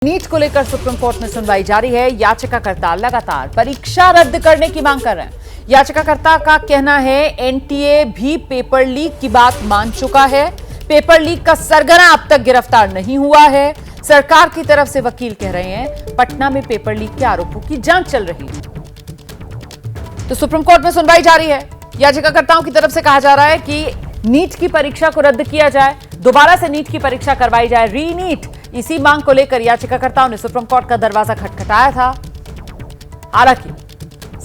NEET को लेकर supreme court में सुनवाई जारी है। याचिकाकर्ता लगातार परीक्षा रद्द करने की मांग कर रहे हैं। याचिकाकर्ता का कहना है एनटीए भी पेपर लीक की बात मान चुका है। पेपर लीक का सरगना अब तक गिरफ्तार नहीं हुआ है। सरकार की तरफ से वकील कह रहे हैं पटना में पेपर लीक के आरोपों की जांच चल रही है। तो सुप्रीम कोर्ट में सुनवाई जारी है। याचिकाकर्ताओं की तरफ से कहा जा रहा है कि नीट की परीक्षा को रद्द किया जाए, दोबारा से नीट की परीक्षा करवाई जाए, री नीट। इसी मांग को लेकर याचिकाकर्ताओं ने सुप्रीम कोर्ट का दरवाजा खटखटाया था। हालांकि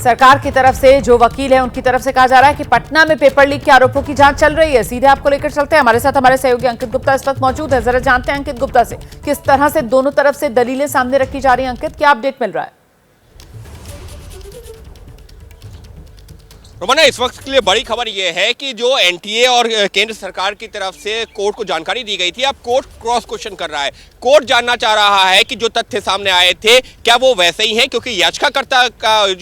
सरकार की तरफ से जो वकील है उनकी तरफ से कहा जा रहा है कि पटना में पेपर लीक के आरोपों की जांच चल रही है। सीधे आपको लेकर चलते हैं, हमारे साथ हमारे सहयोगी अंकित गुप्ता इस वक्त मौजूद है। जरा जानते हैं अंकित गुप्ता से किस तरह से दोनों तरफ से दलीलें सामने रखी जा रही हैं। अंकित, क्या अपडेट मिल रहा है? रोमाना, इस वक्त के लिए बड़ी खबर यह है कि जो एनटीए और केंद्र सरकार की तरफ से कोर्ट को जानकारी दी गई थी, अब कोर्ट क्रॉस क्वेश्चन कर रहा है। कोर्ट जानना चाह रहा है कि जो तथ्य सामने आए थे क्या वो वैसे ही हैं, क्योंकि याचिकाकर्ता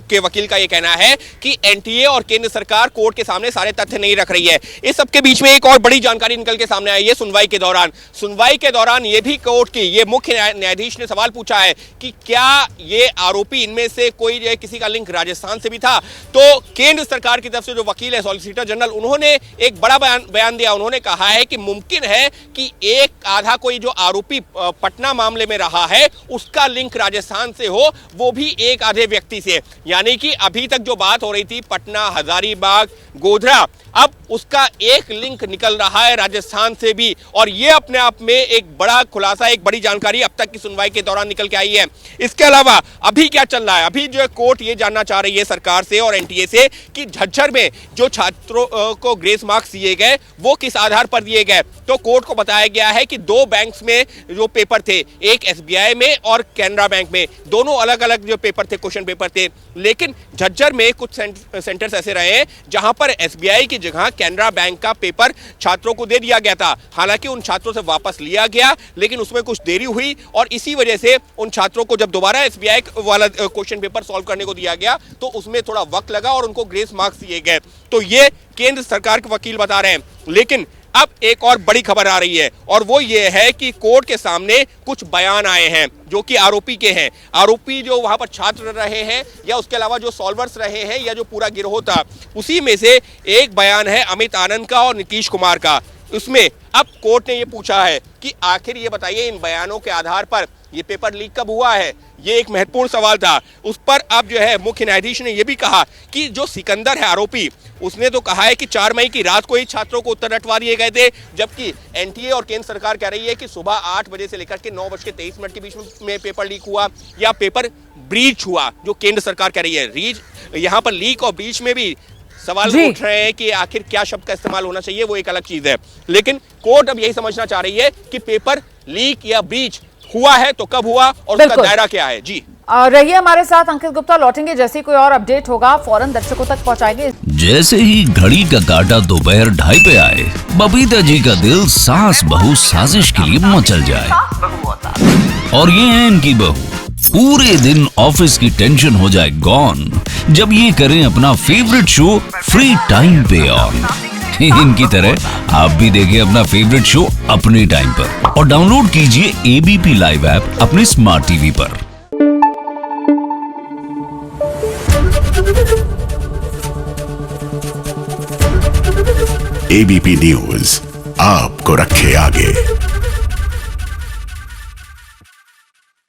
के वकील का ये कहना है कि एनटीए और केंद्र सरकार कोर्ट के सामने सारे तथ्य नहीं रख रही है। इस सबके बीच में एक और बड़ी जानकारी निकल के सामने आई है सुनवाई के दौरान। सुनवाई के दौरान ये भी कोर्ट की ये मुख्य न्यायाधीश ने सवाल पूछा है कि क्या ये आरोपी इनमें से कोई किसी का लिंक राजस्थान से भी था। तो केंद्र सरकार की तरफ से जो वकील है सॉलिसिटर जनरल, उन्होंने एक बड़ा बयान दिया। उन्होंने कहा है कि मुमकिन है कि एक आधा कोई जो आरोपी पटना मामले में रहा है उसका लिंक राजस्थान से हो, वो भी एक आधे व्यक्ति से। यानी कि अभी तक जो बात हो रही थी पटना, हजारीबाग, गोधरा, अब उसका एक लिंक निकल रहा है राजस्थान से भी। और ये अपने आप में एक बड़ा खुलासा, एक बड़ी जानकारी अब तक की सुनवाई के दौरान निकल के आई है। इसके अलावा अभी क्या चल रहा है, अभी जो कोर्ट ये जानना चाह रही है सरकार से और एनटीए से कि झज्जर में जो छात्रों को ग्रेस मार्क्स दिए गए वो किस आधार पर दिए गए। तो कोर्ट को बताया गया है कि दो बैंक्स में जो पेपर थे, एक एसबीआई में और कैनरा बैंक में, दोनों अलग अलग जो पेपर थे, क्वेश्चन पेपर थे। लेकिन झज्जर में कुछ सेंटर्स ऐसे रहे हैं जहां पर एसबीआई की जगह कैनरा बैंक का पेपर छात्रों को दे दिया गया था। हालांकि उन छात्रों से वापस लिया गया, लेकिन उसमें कुछ देरी हुई और इसी वजह से उन छात्रों को जब दोबारा एसबीआई वाला क्वेश्चन पेपर सॉल्व करने को दिया गया तो उसमें थोड़ा वक्त लगा और उनको ग्रेस मार्क्स दिए गए। तो ये केंद्र सरकार के वकील बता रहे हैं। लेकिन अब एक और बड़ी खबर आ रही है और वो ये है कि कोर्ट के सामने कुछ बयान आए हैं जो कि आरोपी के हैं। आरोपी जो वहां पर छात्र रहे हैं या उसके अलावा जो सॉल्वर्स रहे हैं या जो पूरा गिरोह था, उसी में से एक बयान है अमित आनंद का और नीतीश कुमार का। उसमें अब कोर्ट ने ये पूछा है कि आखिर ये बताइए इन बयानों के आधार पर ये पेपर लीक कब हुआ है। ये एक महत्वपूर्ण सवाल था। उस पर अब जो है मुख्य न्यायाधीश ने यह भी कहा कि जो सिकंदर है आरोपी, उसने तो कहा है कि 4 मई की रात को ही छात्रों को उत्तर रटवा दिए गए थे, जबकि एनटीए और केंद्र सरकार कह रही है कि सुबह 8 बजे से लेकर के 9:23 के बीच में पेपर लीक हुआ या पेपर ब्रीच हुआ, जो केंद्र सरकार कह रही है। यहाँ पर लीक और ब्रीच में भी सवाल उठ रहे हैं कि आखिर क्या शब्द का इस्तेमाल होना चाहिए, वो एक अलग चीज है। लेकिन कोर्ट अब यही समझना चाह रही है कि पेपर लीक या ब्रीच हुआ है तो कब हुआ और उसका दायरा क्या है। जी रहिए हमारे साथ अंकित गुप्ता, लौटेंगे जैसे कोई और अपडेट होगा फौरन दर्शकों तक पहुंचाएंगे। जैसे ही घड़ी का काटा दोपहर 2:30 पे आए, बबीता जी का दिल सास बहू साजिश के लिए मचल जाए। और ये है इनकी बहू, पूरे दिन ऑफिस की टेंशन हो जाए गॉन जब ये करें अपना फेवरेट शो फ्री टाइम पे ऑन। इनकी तरह आप भी देखिए अपना फेवरेट शो अपने टाइम पर और डाउनलोड कीजिए एबीपी लाइव ऐप अपने स्मार्ट टीवी पर। एबीपी न्यूज आपको रखे आगे।